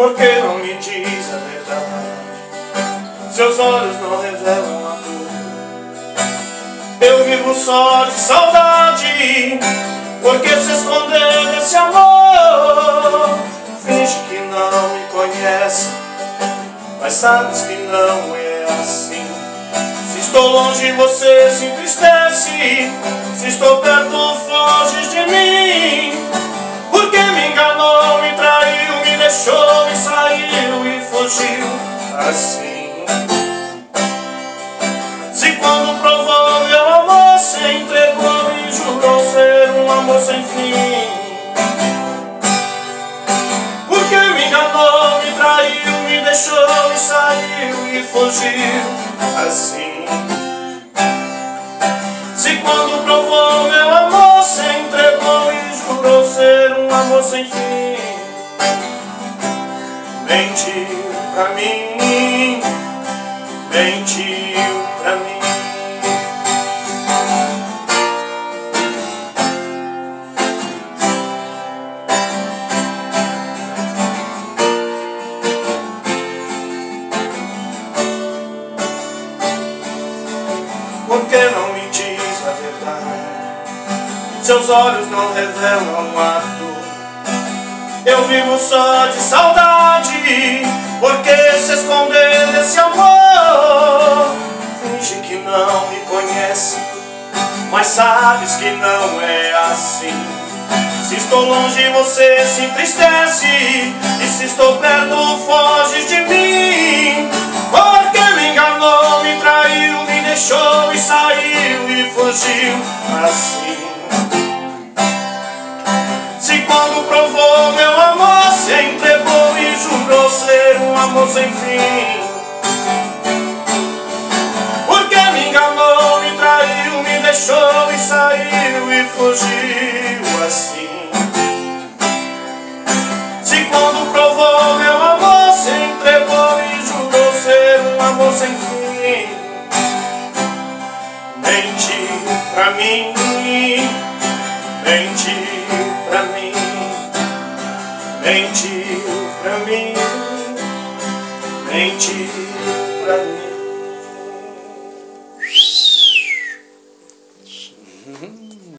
Por que não me diz a verdade? Seus olhos não revelam a dor. Eu vivo só de saudade. Por que se esconder desse amor? Finge que não me conhece, mas sabes que não é assim. Se estou longe você se entristece, se estou perto foge de mim. Porque me enganou, me traiu, me deixou, me saiu e fugiu assim. Se quando provou meu amor se entregou e jurou ser um amor sem fim. Porque me enganou, me traiu, me deixou, me saiu e fugiu assim. Se quando provou meu amor se entregou e jurou ser um amor sem fim. Mentiu pra mim, mentiu pra mim. Por que não me diz a verdade? Seus olhos não revelam a dor. Eu vivo só de saudade. Por que se esconder desse amor? Finge que não me conhece, mas sabes que não é assim. Se estou longe você se entristece, e se estou perto foge de mim. Porque me enganou, me traiu, me deixou e saiu e fugiu assim. Se quando provou meu amor se entregou e jurou ser um amor sem fim. Porque me enganou, me traiu, me deixou e saiu e fugiu assim. Se quando provou meu amor se entregou e jurou ser um amor sem fim. Mentiu pra mim, mentiu pra mim, mentiu pra mim, mentiu.